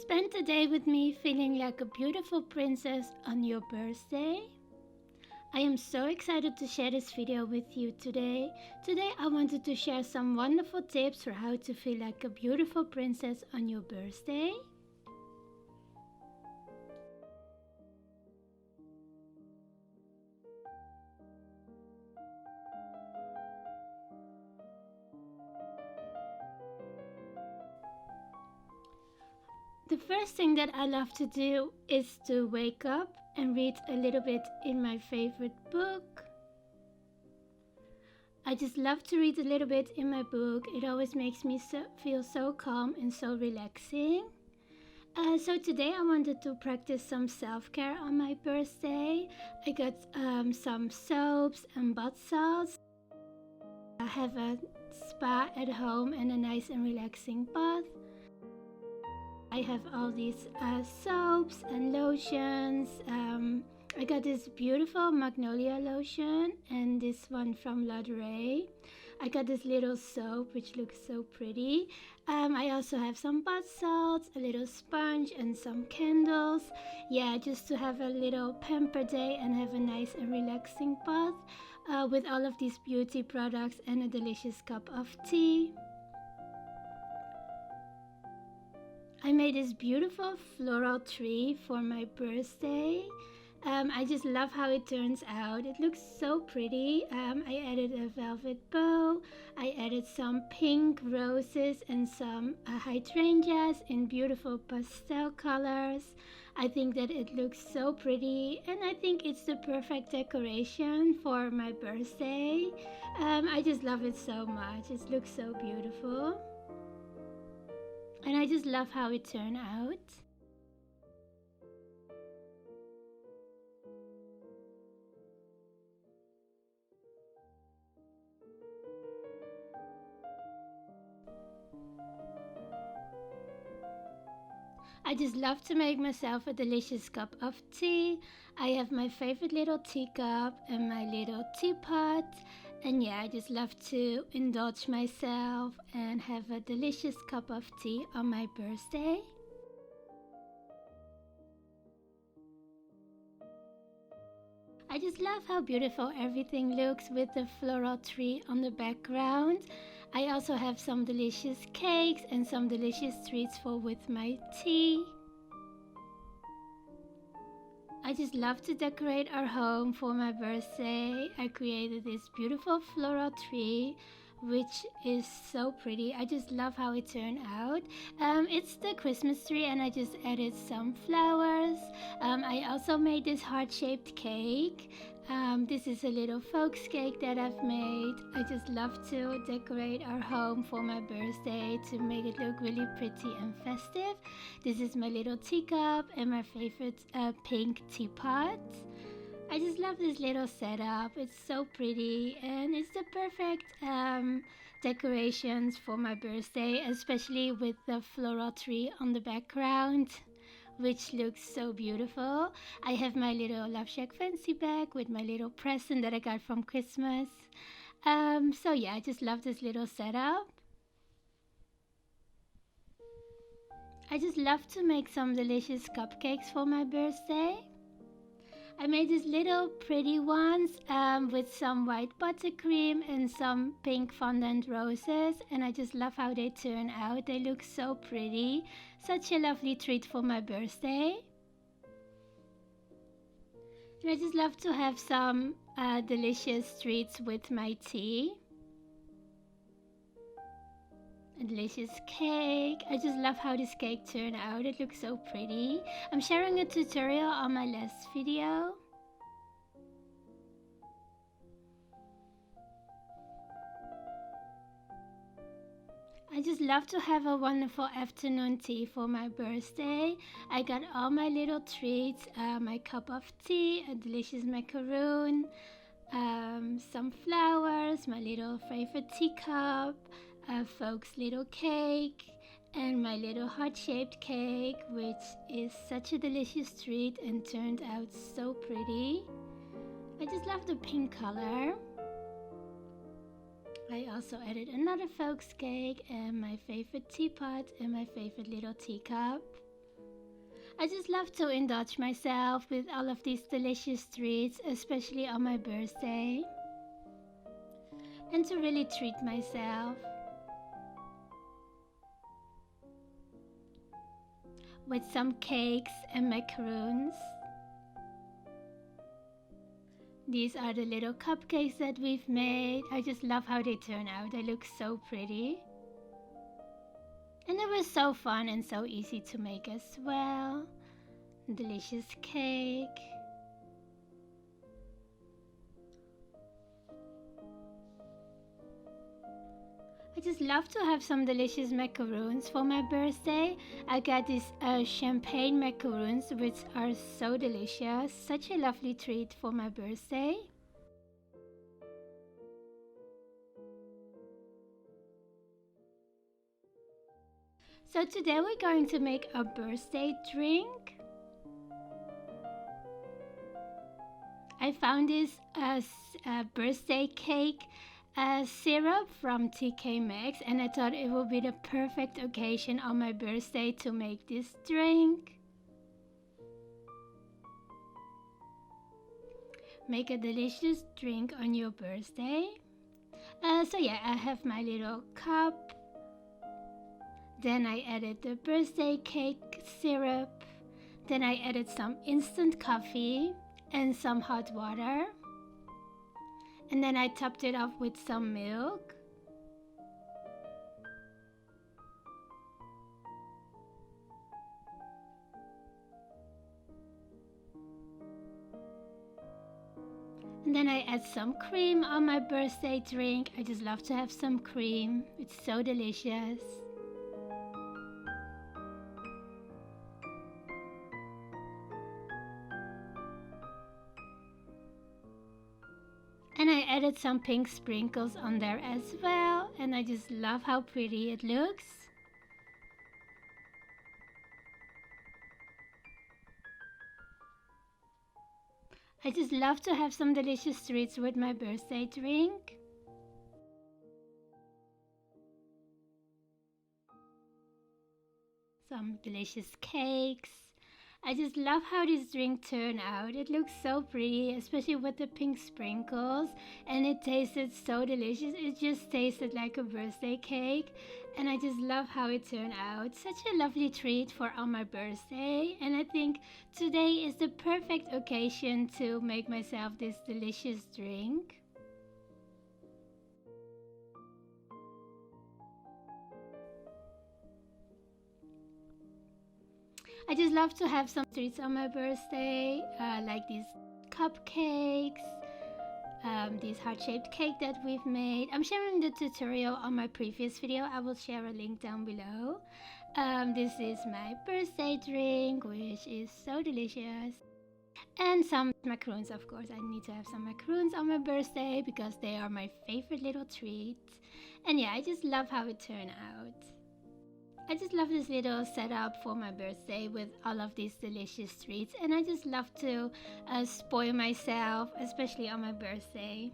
Spend the day with me feeling like a beautiful princess on your birthday. I am so excited to share this video with you today. Today I wanted to share some wonderful tips for how to feel like a beautiful princess on your birthday. The first thing that I love to do is to wake up and read a little bit in my favorite book. I just love to read a little bit in my book. It always makes me feel so calm and so relaxing. So today I wanted to practice some self-care on my birthday. I got some soaps and bath salts. I have a spa at home and a nice and relaxing bath. I have all these soaps and lotions. I got this beautiful magnolia lotion and this one from La Durée. I got this little soap which looks so pretty. I also have some bath salts, a little sponge and some candles. Yeah, just to have a little pamper day and have a nice and relaxing bath with all of these beauty products and a delicious cup of tea. I made this beautiful floral tree for my birthday. I just love how it turns out. It looks so pretty. I added a velvet bow. I added some pink roses and some hydrangeas in beautiful pastel colors. I think that it looks so pretty and I think it's the perfect decoration for my birthday. I just love it so much. It looks so beautiful. And I just love how it turned out. I just love to make myself a delicious cup of tea. I have my favorite little teacup and my little teapot. And yeah, I just love to indulge myself and have a delicious cup of tea on my birthday. I just love how beautiful everything looks with the floral tree on the background. I also have some delicious cakes and some delicious treats with my tea. I just love to decorate our home for my birthday. I created this beautiful floral tree which is so pretty. I just love how it turned out. It's the Christmas tree and I just added some flowers. I also made this heart-shaped cake. This is a little folks cake that I've made. I just love to decorate our home for my birthday to make it look really pretty and festive. This is my little teacup and my favorite pink teapot. I just love this little setup. It's so pretty and it's the perfect decorations for my birthday, especially with the floral tree on the background, which looks so beautiful. I have my little Love Shack fancy bag with my little present that I got from Christmas. So yeah, I just love this little setup. I just love to make some delicious cupcakes for my birthday. I made these little pretty ones with some white buttercream and some pink fondant roses, and I just love how they turn out. They look so pretty. Such a lovely treat for my birthday. And I just love to have some delicious treats with my tea. A delicious cake. I just love how this cake turned out. It looks so pretty. I'm sharing a tutorial on my last video. I just love to have a wonderful afternoon tea for my birthday. I got all my little treats, my cup of tea, a delicious macaroon, some flowers, my little favorite teacup, folks' little cake, and my little heart-shaped cake, which is such a delicious treat and turned out so pretty. I just love the pink color. I also added another folks cake and my favorite teapot and my favorite little teacup. I just love to indulge myself with all of these delicious treats, especially on my birthday, and to really treat myself with some cakes and macaroons. These are the little cupcakes that we've made. I just love how they turn out. They look so pretty. And they were so fun and so easy to make as well. Delicious cake. I just love to have some delicious macaroons for my birthday. I got these champagne macaroons, which are so delicious. Such a lovely treat for my birthday. So today we're going to make a birthday drink. I found this birthday cake syrup from TK Maxx, and I thought it would be the perfect occasion on my birthday to make this drink. Make a delicious drink on your birthday. So yeah, I have my little cup. Then I added the birthday cake syrup. Then I added some instant coffee and some hot water. And then I topped it off with some milk. And then I add some cream on my birthday drink. I just love to have some cream. It's so delicious. And I added some pink sprinkles on there as well, and I just love how pretty it looks. I just love to have some delicious treats with my birthday drink. Some delicious cakes. I just love how this drink turned out. It looks so pretty, especially with the pink sprinkles, and it tasted so delicious. It just tasted like a birthday cake, and I just love how it turned out. Such a lovely treat for on my birthday, and I think today is the perfect occasion to make myself this delicious drink. I just love to have some treats on my birthday, like these cupcakes, this heart-shaped cake that we've made. I'm sharing the tutorial on my previous video. I will share a link down below. This is my birthday drink, which is so delicious. And some macaroons, of course. I need to have some macaroons on my birthday because they are my favorite little treats. And yeah, I just love how it turned out. I just love this little setup for my birthday with all of these delicious treats, and I just love to spoil myself, especially on my birthday.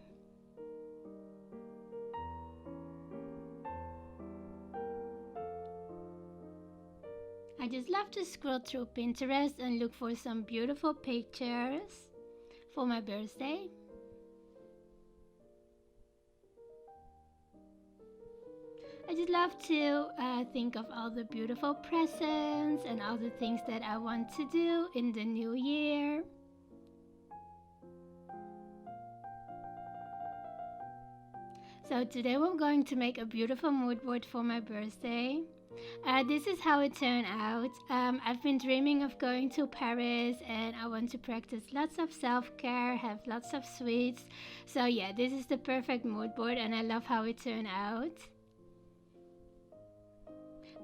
I just love to scroll through Pinterest and look for some beautiful pictures for my birthday. I just love to think of all the beautiful presents and all the things that I want to do in the new year. So today we're going to make a beautiful mood board for my birthday. This is how it turned out. I've been dreaming of going to Paris, and I want to practice lots of self-care, have lots of sweets. So yeah, this is the perfect mood board, and I love how it turned out.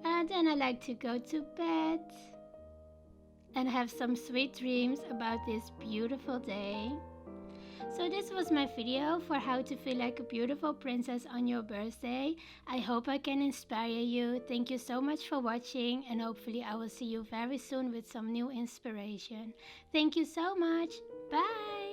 And then I like to go to bed and have some sweet dreams about this beautiful day. So this was my video for how to feel like a beautiful princess on your birthday. I hope I can inspire you. Thank you so much for watching, and hopefully I will see you very soon with some new inspiration. Thank you so much. Bye!